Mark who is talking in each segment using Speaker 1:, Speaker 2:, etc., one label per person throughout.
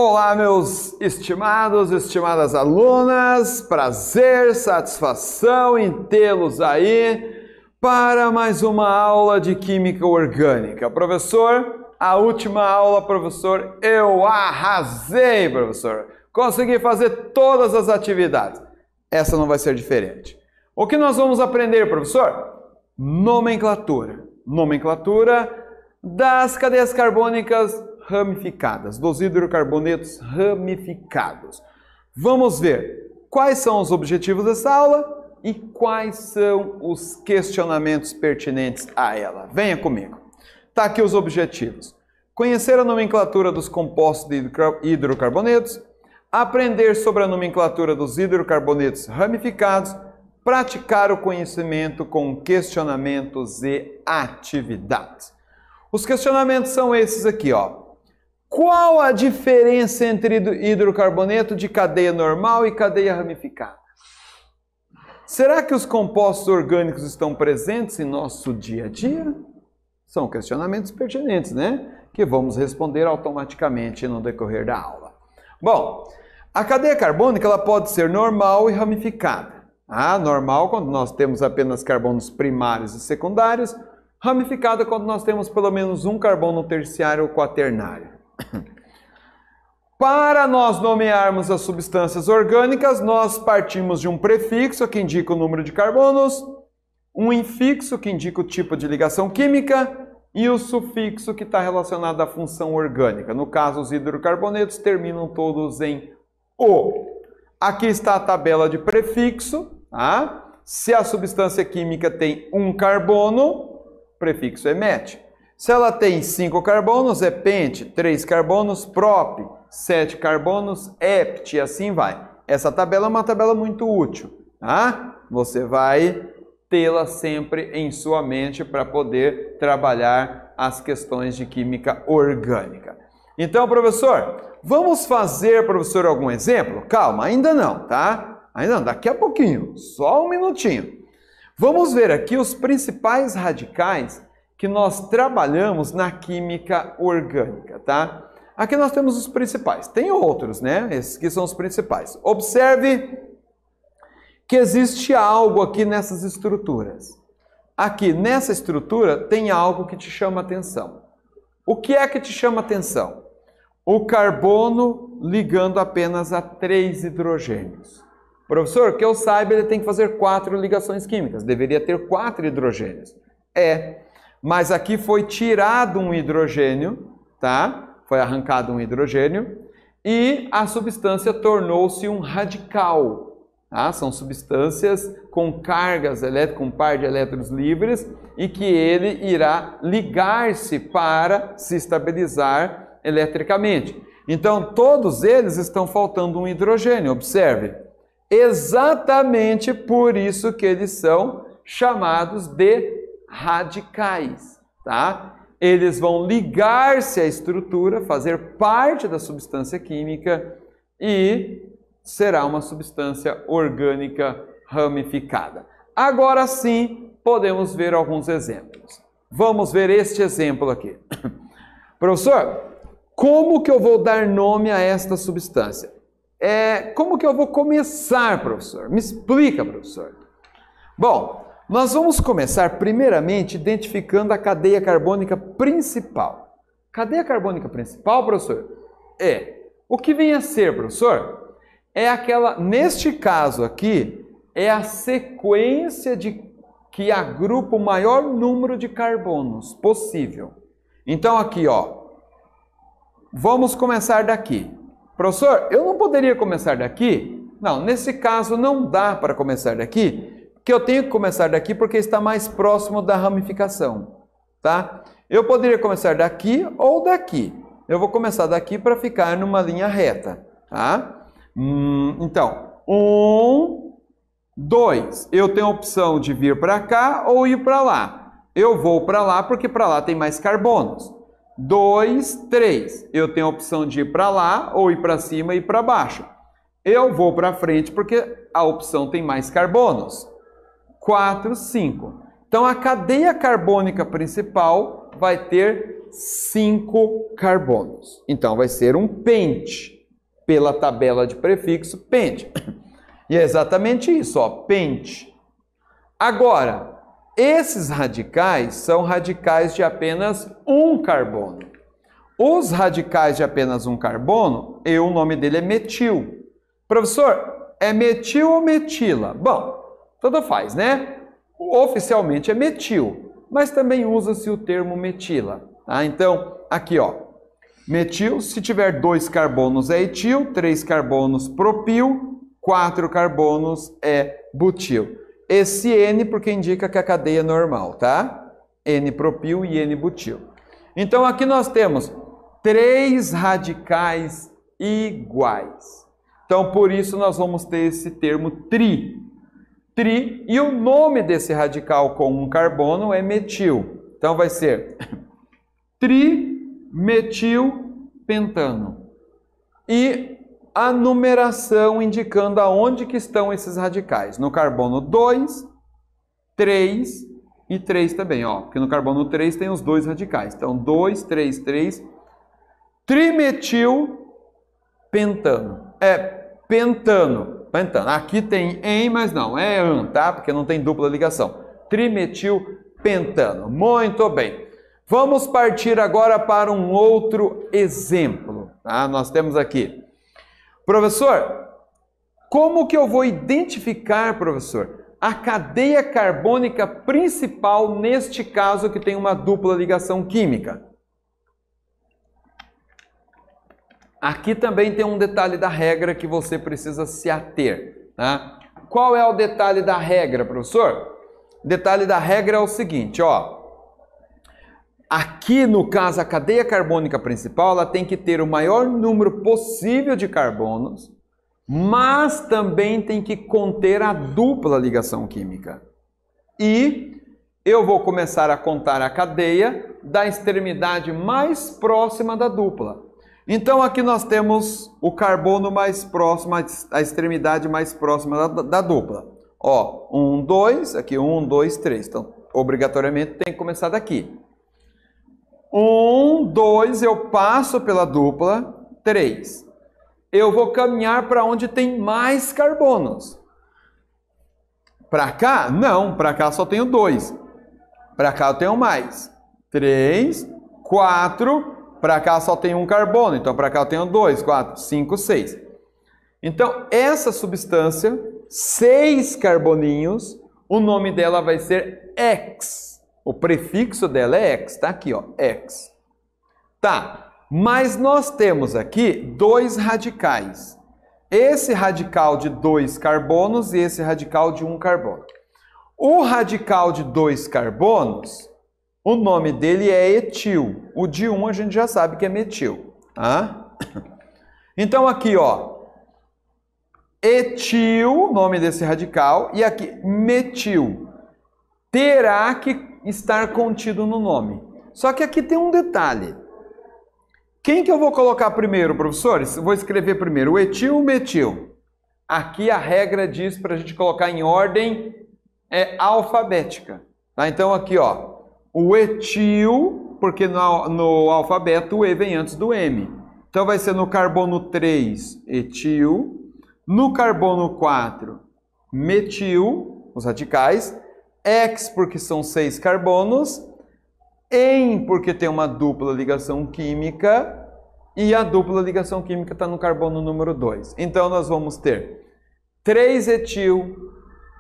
Speaker 1: Olá, meus estimados, estimadas alunas, prazer, satisfação em tê-los aí para mais uma aula de Química Orgânica. Professor, a última aula, professor, eu arrasei, professor. Consegui fazer todas as atividades. Essa não vai ser diferente. O que nós vamos aprender, professor? Nomenclatura. Nomenclatura das cadeias carbônicas ramificadas, dos hidrocarbonetos ramificados. Vamos ver quais são os objetivos dessa aula e quais são os questionamentos pertinentes a ela. Venha comigo. Tá aqui os objetivos. Conhecer a nomenclatura dos compostos de hidrocarbonetos, aprender sobre a nomenclatura dos hidrocarbonetos ramificados, praticar o conhecimento com questionamentos e atividades. Os questionamentos são esses aqui, ó. Qual a diferença entre hidrocarboneto de cadeia normal e cadeia ramificada? Será que os compostos orgânicos estão presentes em nosso dia a dia? São questionamentos pertinentes, né? Que vamos responder automaticamente no decorrer da aula. Bom, a cadeia carbônica ela pode ser normal e ramificada. Normal quando nós temos apenas carbonos primários e secundários. Ramificada quando nós temos pelo menos um carbono terciário ou quaternário. Para nós nomearmos as substâncias orgânicas, nós partimos de um prefixo que indica o número de carbonos, um infixo que indica o tipo de ligação química e o sufixo que está relacionado à função orgânica. No caso, os hidrocarbonetos terminam todos em O. Aqui está a tabela de prefixo. Se a substância química tem um carbono, prefixo é met. Se ela tem 5 carbonos, é pent, 3 carbonos, prop, 7 carbonos, hept, e assim vai. Essa tabela é uma tabela muito útil, tá? Você vai tê-la sempre em sua mente para poder trabalhar as questões de química orgânica. Então, professor, vamos fazer, professor, algum exemplo? Calma, ainda não, tá? Ainda não, daqui a pouquinho, só um minutinho. Vamos ver aqui os principais radicais que nós trabalhamos na química orgânica, tá? Aqui nós temos os principais. Tem outros, né? Esses aqui são os principais. Observe que existe algo aqui nessas estruturas. Aqui nessa estrutura tem algo que te chama atenção. O que é que te chama atenção? O carbono ligando apenas a 3 hidrogênios. Professor, que eu saiba, ele tem que fazer 4 ligações químicas. Deveria ter 4 hidrogênios. Mas aqui foi tirado um hidrogênio, tá? Foi arrancado um hidrogênio e a substância tornou-se um radical. Tá? São substâncias com cargas elétricas, com par de elétrons livres e que ele irá ligar-se para se estabilizar eletricamente. Então, todos eles estão faltando um hidrogênio, observe. Exatamente por isso que eles são chamados de radicais, tá? Eles vão ligar-se à estrutura, fazer parte da substância química e será uma substância orgânica ramificada. Agora sim, podemos ver alguns exemplos. Vamos ver este exemplo aqui. Professor, como que eu vou dar nome a esta substância? Como que eu vou começar, professor? Me explica, professor. Bom, nós vamos começar primeiramente identificando a cadeia carbônica principal. Cadeia carbônica principal, professor? O que vem a ser, professor? É aquela, neste caso aqui, é a sequência que agrupa o maior número de carbonos possível. Então aqui, ó, vamos começar daqui. Professor, eu não poderia começar daqui? Não, nesse caso não dá para começar daqui, que eu tenho que começar daqui porque está mais próximo da ramificação, tá? Eu poderia começar daqui ou daqui. Eu vou começar daqui para ficar numa linha reta, tá? Então, 1, 2. Eu tenho a opção de vir para cá ou ir para lá. Eu vou para lá porque para lá tem mais carbonos. 2, 3. Eu tenho a opção de ir para lá ou ir para cima e ir para baixo. Eu vou para frente porque a opção tem mais carbonos. 4, 5. Então, a cadeia carbônica principal vai ter 5 carbonos. Então, vai ser um pente, pela tabela de prefixo pente. E é exatamente isso, ó, pente. Agora, esses radicais são radicais de apenas um carbono. Os radicais de apenas um carbono, o nome dele é metil. Professor, é metil ou metila? Bom, tanto faz, né? Oficialmente é metil, mas também usa-se o termo metila. Tá? Então, aqui, ó, metil, se tiver 2 carbonos é etil, 3 carbonos propil, 4 carbonos é butil. Esse N porque indica que a cadeia é normal, tá? N-propil e N-butil. Então, aqui nós temos 3 radicais iguais. Então, por isso, nós vamos ter esse termo tri. Tri, e o nome desse radical com um carbono é metil. Então, vai ser trimetilpentano. E a numeração indicando aonde que estão esses radicais. No carbono 2, 3 e 3 também, ó. Porque no carbono 3 tem os 2 radicais. Então, 2, 3, 3. Trimetilpentano. É pentano. Pentano. Aqui tem em, mas não. É an, tá? Porque não tem dupla ligação. Trimetilpentano. Muito bem. Vamos partir agora para um outro exemplo. Tá? Nós temos aqui. Professor, como que eu vou identificar, professor, a cadeia carbônica principal neste caso que tem uma dupla ligação química? Aqui também tem um detalhe da regra que você precisa se ater. Tá? Qual é o detalhe da regra, professor? O detalhe da regra é o seguinte, ó. Aqui, no caso, a cadeia carbônica principal, ela tem que ter o maior número possível de carbonos, mas também tem que conter a dupla ligação química. E eu vou começar a contar a cadeia da extremidade mais próxima da dupla. Então, aqui nós temos o carbono mais próximo, a extremidade mais próxima da dupla. Ó, 1, 2, aqui 1, 2, 3. Então, obrigatoriamente tem que começar daqui. 1, 2, eu passo pela dupla, 3. Eu vou caminhar para onde tem mais carbonos. Para cá? Não, para cá só tenho 2. Para cá eu tenho mais. 3, 4, para cá só tem um carbono, então para cá eu tenho 2, 4, 5, 6. Então, essa substância, 6 carboninhos, o nome dela vai ser X. O prefixo dela é X, tá aqui, ó, X. Tá, mas nós temos aqui 2 radicais. Esse radical de 2 carbonos e esse radical de 1 carbono. O radical de 2 carbonos, o nome dele é etil. O de 1 a gente já sabe que é metil. Tá? Então aqui, ó, etil, nome desse radical, e aqui metil. Terá que estar contido no nome. Só que aqui tem um detalhe. Quem que eu vou colocar primeiro, professores? Eu vou escrever primeiro o etil ou o metil. Aqui a regra diz para a gente colocar em ordem alfabética. Tá? Então aqui, ó, o etil, porque no alfabeto o E vem antes do M. Então vai ser no carbono 3, etil. No carbono 4, metil, os radicais. X porque são 6 carbonos, em porque tem uma dupla ligação química, e a dupla ligação química está no carbono número 2. Então nós vamos ter 3 etil,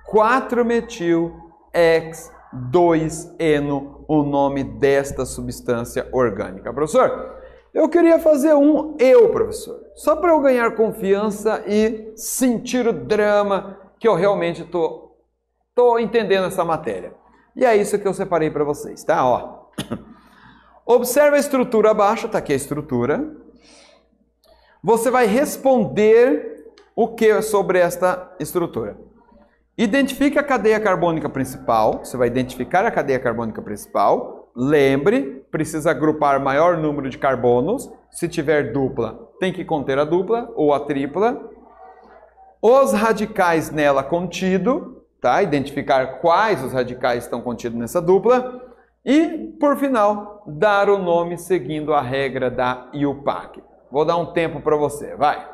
Speaker 1: 4 metil, X, 2 eno, o nome desta substância orgânica. Professor, eu queria fazer um professor, só para eu ganhar confiança e sentir o drama que eu realmente estou entendendo essa matéria. E é isso que eu separei para vocês, tá? Ó. Observe a estrutura abaixo, tá aqui a estrutura. Você vai responder o que sobre esta estrutura. Identifique a cadeia carbônica principal. Você vai identificar a cadeia carbônica principal. Lembre, precisa agrupar maior número de carbonos. Se tiver dupla, tem que conter a dupla ou a tripla. Os radicais nela contido. Tá? Identificar quais os radicais estão contidos nessa dupla. E, por final, dar o nome seguindo a regra da IUPAC. Vou dar um tempo para você, vai!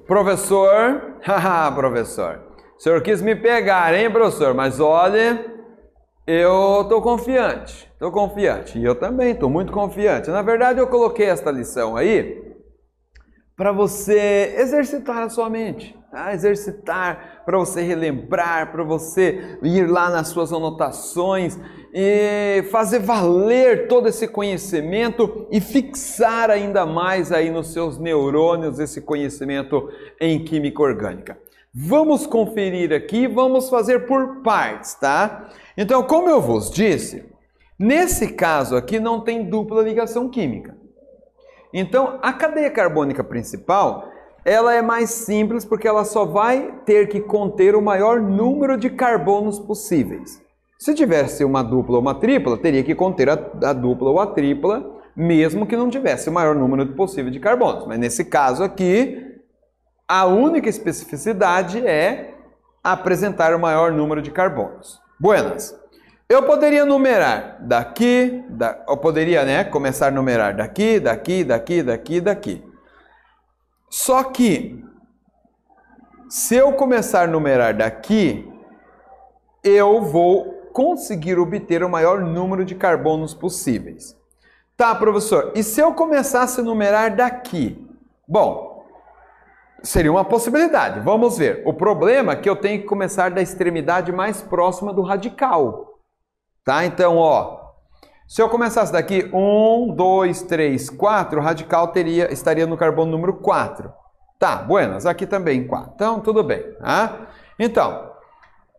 Speaker 1: Professor, haha, professor, o senhor quis me pegar, hein, professor? Mas olha, eu tô confiante, e eu também tô muito confiante. Na verdade, eu coloquei esta lição aí para você exercitar a sua mente, tá? Exercitar, para você relembrar, para você ir lá nas suas anotações e fazer valer todo esse conhecimento e fixar ainda mais aí nos seus neurônios esse conhecimento em química orgânica. Vamos conferir aqui, vamos fazer por partes, tá? Então, como eu vos disse, nesse caso aqui não tem dupla ligação química. Então, a cadeia carbônica principal, ela é mais simples porque ela só vai ter que conter o maior número de carbonos possíveis. Se tivesse uma dupla ou uma tripla, teria que conter a dupla ou a tripla, mesmo que não tivesse o maior número possível de carbonos. Mas nesse caso aqui, a única especificidade é apresentar o maior número de carbonos. Buenas. Eu poderia numerar daqui, eu poderia, né, começar a numerar daqui, daqui, daqui, daqui, daqui. Só que, se eu começar a numerar daqui, eu vou conseguir obter o maior número de carbonos possíveis. Tá, professor, e se eu começasse a numerar daqui? Bom, seria uma possibilidade, vamos ver. O problema é que eu tenho que começar da extremidade mais próxima do radical. Tá? Então, ó, se eu começasse daqui 1, 2, 3, 4, o radical estaria no carbono número 4. Tá, buenas, aqui também 4. Então, tudo bem. Tá? Então,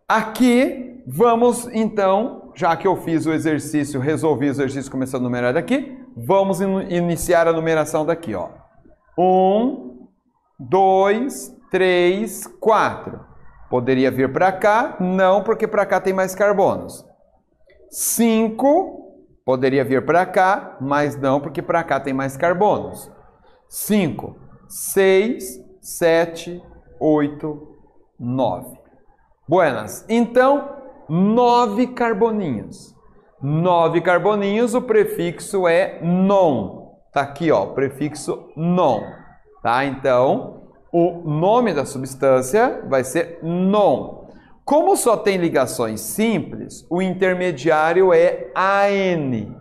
Speaker 1: aqui vamos, então, já que eu fiz o exercício, resolvi o exercício começando a numerar daqui, vamos iniciar a numeração daqui, ó. 1, 2, 3, 4. Poderia vir para cá? Não, porque para cá tem mais carbonos. 5, poderia vir para cá, mas não, porque para cá tem mais carbonos. 5, 6, 7, 8, 9. Buenas. Então, 9 carboninhos. 9 carboninhos, o prefixo é non. Tá aqui, ó, o prefixo non. Tá? Então, o nome da substância vai ser non. Como só tem ligações simples, o intermediário é AN.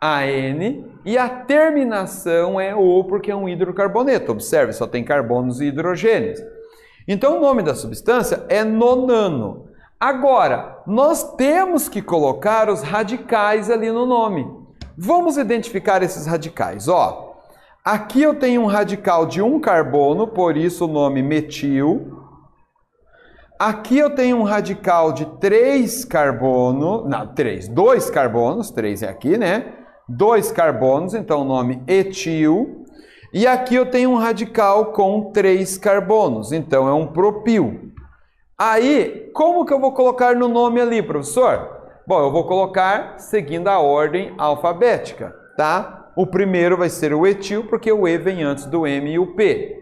Speaker 1: AN e a terminação é O, porque é um hidrocarboneto. Observe, só tem carbonos e hidrogênios. Então, o nome da substância é nonano. Agora, nós temos que colocar os radicais ali no nome. Vamos identificar esses radicais. Ó, aqui eu tenho um radical de 1 carbono, por isso o nome metil. Aqui eu tenho um radical de 3 carbono, não, 2 carbonos, 3 é aqui, né? 2 carbonos, então o nome etil. E aqui eu tenho um radical com 3 carbonos, então é um propil. Aí, como que eu vou colocar no nome ali, professor? Bom, eu vou colocar seguindo a ordem alfabética, tá? O primeiro vai ser o etil, porque o E vem antes do M e o P.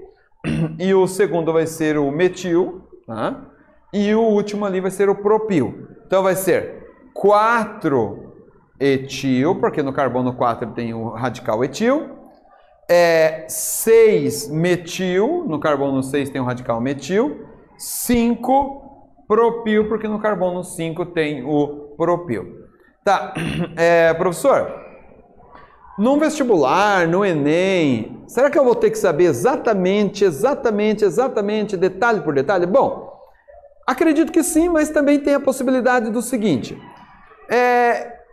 Speaker 1: E o segundo vai ser o metil, tá? E o último ali vai ser o propil. Então vai ser 4 etil, porque no carbono 4 tem o radical etil. 6 metil, no carbono 6 tem o radical metil. 5 propil, porque no carbono 5 tem o propil. Tá, professor, num vestibular, no Enem, será que eu vou ter que saber exatamente, detalhe por detalhe? Bom, acredito que sim, mas também tem a possibilidade do seguinte,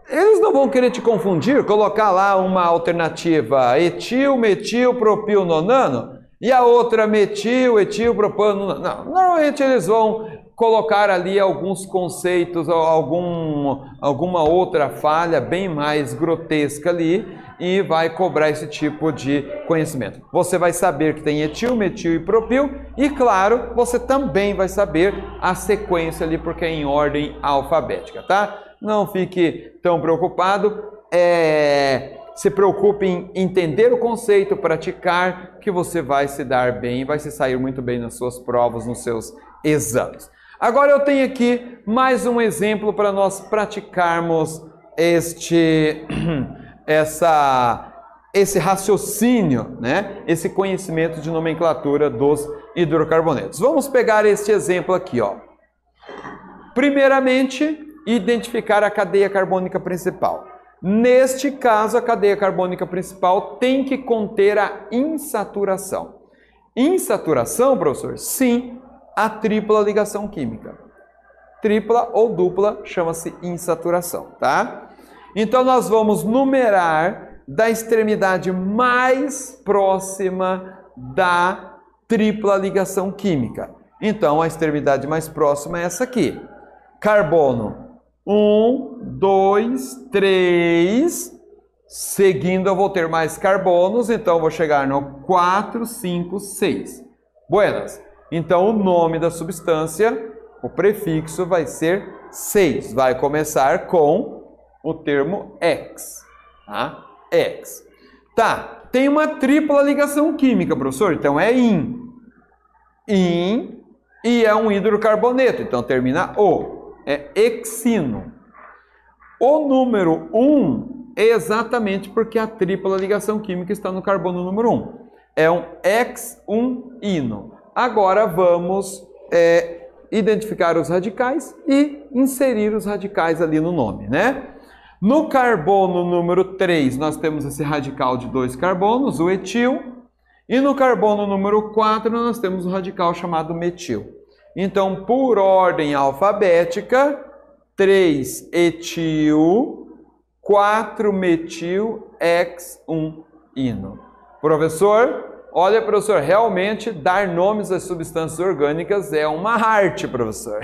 Speaker 1: eles não vão querer te confundir, colocar lá uma alternativa etil, metil, propil, nonano, e a outra metil, etil, propano, não. Normalmente eles vão colocar ali alguns conceitos, alguma outra falha bem mais grotesca ali e vai cobrar esse tipo de conhecimento. Você vai saber que tem etil, metil e propil e, claro, você também vai saber a sequência ali porque é em ordem alfabética, tá? Não fique tão preocupado, se preocupe em entender o conceito, praticar, que você vai se dar bem, vai se sair muito bem nas suas provas, nos seus exames. Agora eu tenho aqui mais um exemplo para nós praticarmos esse raciocínio, né? Esse conhecimento de nomenclatura dos hidrocarbonetos. Vamos pegar este exemplo aqui, ó. Primeiramente, identificar a cadeia carbônica principal. Neste caso, a cadeia carbônica principal tem que conter a insaturação. Insaturação, professor? Sim, a tripla ligação química. Tripla ou dupla chama-se insaturação, tá? Então, nós vamos numerar da extremidade mais próxima da tripla ligação química. Então, a extremidade mais próxima é essa aqui. Carbono 1, 2, 3. Seguindo, eu vou ter mais carbonos, então vou chegar no 4, 5, 6. Buenas. Então, o nome da substância, o prefixo vai ser 6. Vai começar com o termo X. Tá? X. Tá, tem uma tripla ligação química, professor, então é IN. IN e é um hidrocarboneto, então termina O. É hexino. O número 1 é exatamente porque a tripla ligação química está no carbono número 1. É um X1-ino. Agora vamos identificar os radicais e inserir os radicais ali no nome, né? No carbono número 3, nós temos esse radical de 2 carbonos, o etil. E no carbono número 4, nós temos um radical chamado metil. Então, por ordem alfabética, 3 etil, 4 metil, X1-ino. Professor, olha, professor, realmente dar nomes às substâncias orgânicas é uma arte, professor.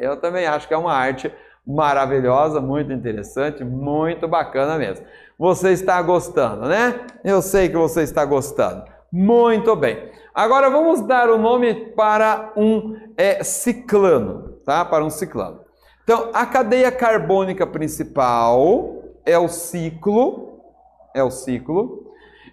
Speaker 1: Eu também acho que é uma arte maravilhosa, muito interessante, muito bacana mesmo. Você está gostando, né? Eu sei que você está gostando. Muito bem. Agora vamos dar o nome para um ciclano, tá? Para um ciclano. Então, a cadeia carbônica principal é o ciclo,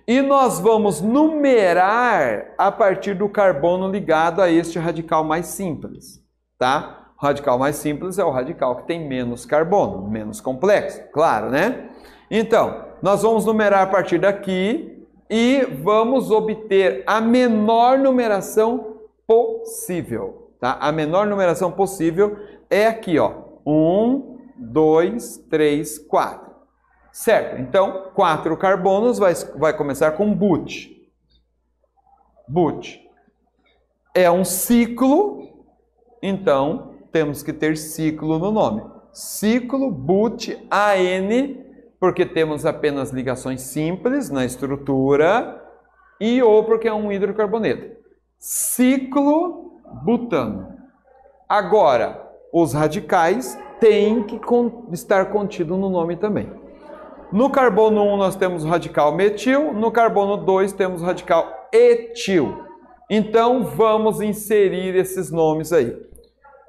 Speaker 1: e nós vamos numerar a partir do carbono ligado a este radical mais simples, tá? O radical mais simples é o radical que tem menos carbono, menos complexo, claro, né? Então, nós vamos numerar a partir daqui e vamos obter a menor numeração possível, tá? A menor numeração possível é aqui, ó. 1, 2, 3, 4. Certo? Então, 4 carbonos vai começar com but. But. É um ciclo, então temos que ter ciclo no nome. Ciclo but-AN, porque temos apenas ligações simples na estrutura, e ou porque é um hidrocarboneto. Ciclo butano. Agora, os radicais têm que estar contidos no nome também. No carbono 1 nós temos o radical metil, no carbono 2 temos o radical etil. Então, vamos inserir esses nomes aí.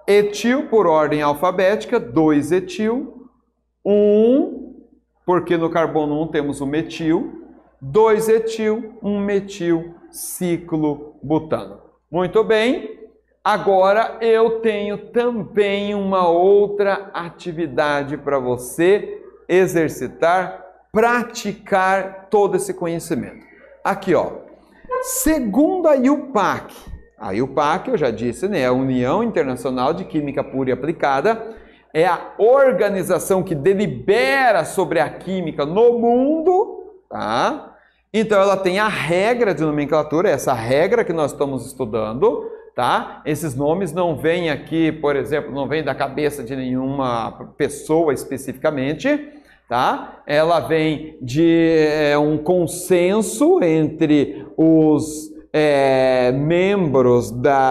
Speaker 1: Etil por ordem alfabética, 2 etil, 1, porque no carbono 1 temos o metil, 2 etil, 1 metil, ciclo butano. Muito bem, agora eu tenho também uma outra atividade para você exercitar, praticar todo esse conhecimento. Aqui, ó, segundo a IUPAC eu já disse, né, a União Internacional de Química Pura e Aplicada, é a organização que delibera sobre a química no mundo, tá? Então ela tem a regra de nomenclatura, essa regra que nós estamos estudando, tá? Esses nomes não vêm aqui, por exemplo, não vêm da cabeça de nenhuma pessoa especificamente, tá? Ela vem de um consenso entre os membros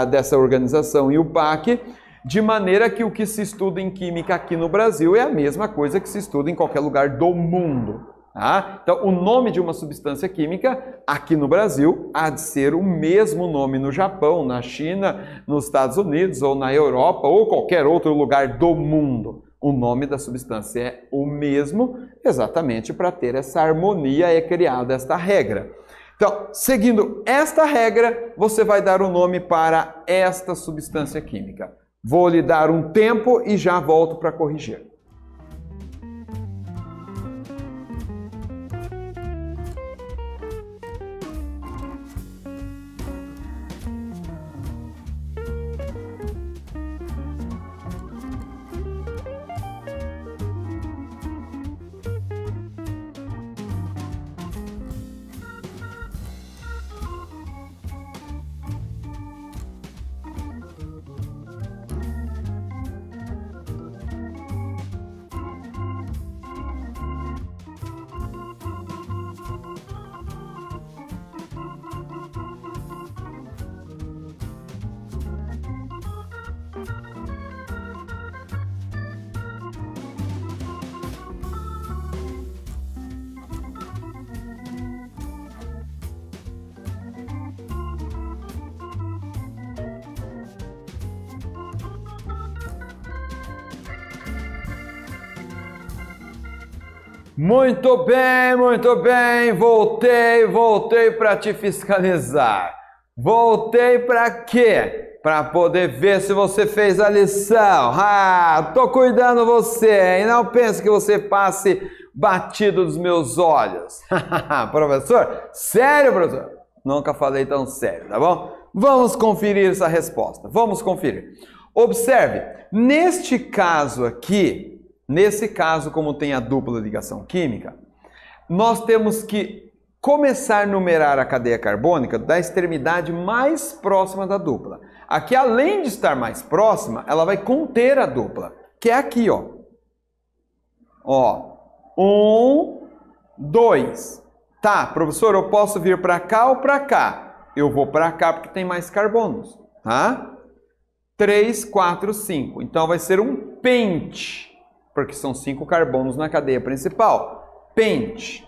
Speaker 1: dessa organização e o PAC, de maneira que o que se estuda em química aqui no Brasil é a mesma coisa que se estuda em qualquer lugar do mundo. Tá? Então, o nome de uma substância química aqui no Brasil há de ser o mesmo nome no Japão, na China, nos Estados Unidos ou na Europa ou qualquer outro lugar do mundo. O nome da substância é o mesmo, exatamente para ter essa harmonia é criada esta regra. Então, seguindo esta regra, você vai dar o nome para esta substância química. Vou lhe dar um tempo e já volto para corrigir. Muito bem, voltei para te fiscalizar. Voltei para quê? Para poder ver se você fez a lição. Tô cuidando você, e não pense que você passe batido dos meus olhos. Professor? Sério, professor? Nunca falei tão sério, tá bom? Vamos conferir essa resposta, vamos conferir. Observe, neste caso aqui, nesse caso, como tem a dupla ligação química, nós temos que começar a numerar a cadeia carbônica da extremidade mais próxima da dupla. Aqui, além de estar mais próxima, ela vai conter a dupla, que é aqui, ó. Ó, 1, 2. Tá, professor, eu posso vir para cá ou para cá? Eu vou para cá porque tem mais carbonos, tá? 3, 4, 5. Então vai ser um pente, porque são 5 carbonos na cadeia principal. Pente.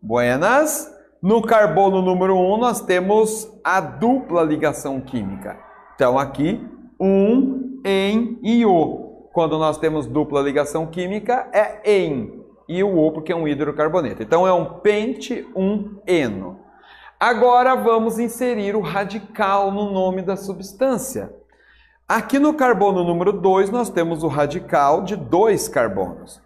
Speaker 1: Buenas. No carbono número 1, nós temos a dupla ligação química. Então, aqui, em e o. Quando nós temos dupla ligação química, é em. E o O, porque é um hidrocarboneto. Então, é um pente, eno. Agora, vamos inserir o radical no nome da substância. Aqui no carbono número 2, nós temos o radical de 2 carbonos.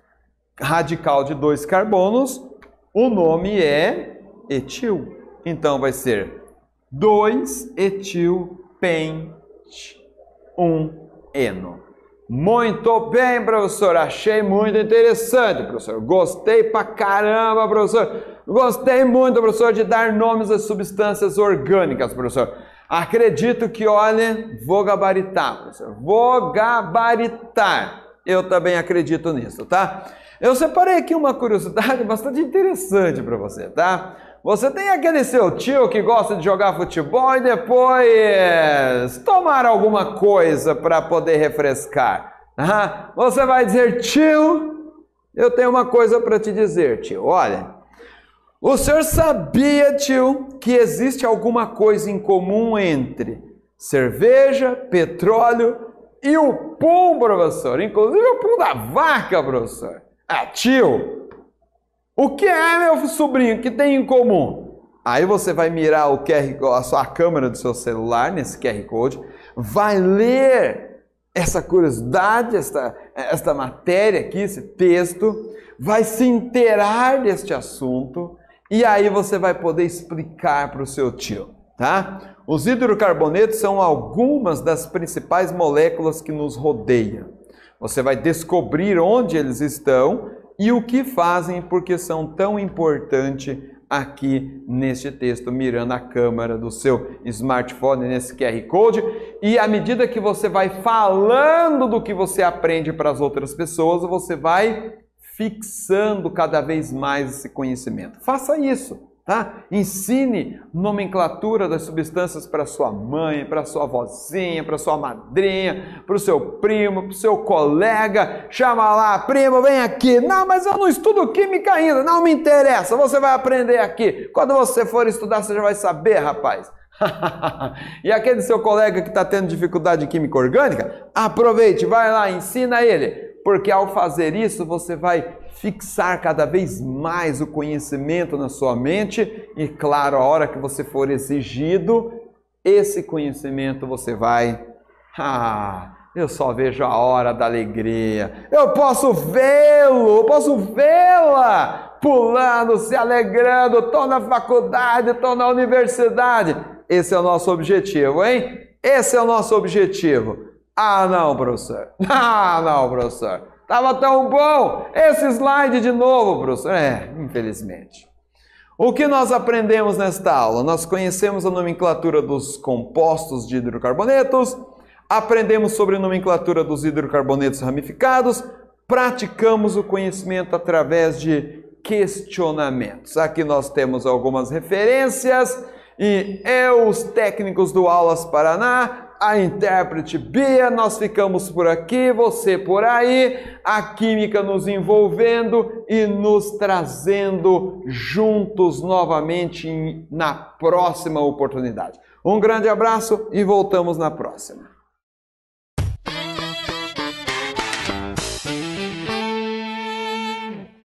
Speaker 1: Radical de 2 carbonos, o nome é etil. Então, vai ser 2-etil-pente, eno. Muito bem, professor. Achei muito interessante, professor. Gostei pra caramba, professor. Gostei muito, professor, de dar nomes às substâncias orgânicas, professor. Acredito que, olha, vou gabaritar, professor. Vou gabaritar. Eu também acredito nisso, tá? Eu separei aqui uma curiosidade bastante interessante para você, tá? Você tem aquele seu tio que gosta de jogar futebol e depois tomar alguma coisa para poder refrescar. Você vai dizer, tio, eu tenho uma coisa para te dizer, tio. Olha, o senhor sabia, tio, que existe alguma coisa em comum entre cerveja, petróleo e o pum, professor? Inclusive o pum da vaca, professor. Tio, o que é, meu sobrinho, que tem em comum? Aí você vai mirar o a sua câmera do seu celular nesse QR Code, vai ler essa curiosidade, esta matéria aqui, esse texto, vai se inteirar deste assunto e aí você vai poder explicar para o seu tio, tá? Os hidrocarbonetos são algumas das principais moléculas que nos rodeiam. Você vai descobrir onde eles estão e o que fazem, porque são tão importantes aqui neste texto, mirando a câmera do seu smartphone, nesse QR Code. E à medida que você vai falando do que você aprende para as outras pessoas, você vai fixando cada vez mais esse conhecimento. Faça isso, tá? Ensine nomenclatura das substâncias para sua mãe, para sua vozinha, para sua madrinha, para o seu primo, para o seu colega. Chama lá, primo, vem aqui. Não, mas eu não estudo química ainda. Não me interessa, você vai aprender aqui. Quando você for estudar, você já vai saber, rapaz. E aquele seu colega que está tendo dificuldade em química orgânica, aproveite, vai lá, ensina ele. Porque ao fazer isso, você vai fixar cada vez mais o conhecimento na sua mente e, claro, a hora que você for exigido, esse conhecimento você vai... eu só vejo a hora da alegria. Eu posso vê-lo, eu posso vê-la pulando, se alegrando. Estou na faculdade, estou na universidade. Esse é o nosso objetivo, hein? Esse é o nosso objetivo. Ah, não, professor. Ah, não, professor. Tava tão bom. Esse slide de novo, professor. Infelizmente. O que nós aprendemos nesta aula? Nós conhecemos a nomenclatura dos compostos de hidrocarbonetos, aprendemos sobre a nomenclatura dos hidrocarbonetos ramificados, praticamos o conhecimento através de questionamentos. Aqui nós temos algumas referências e os técnicos do Aulas Paraná, a intérprete Bia, nós ficamos por aqui, você por aí, a química nos envolvendo e nos trazendo juntos novamente na próxima oportunidade. Um grande abraço e voltamos na próxima.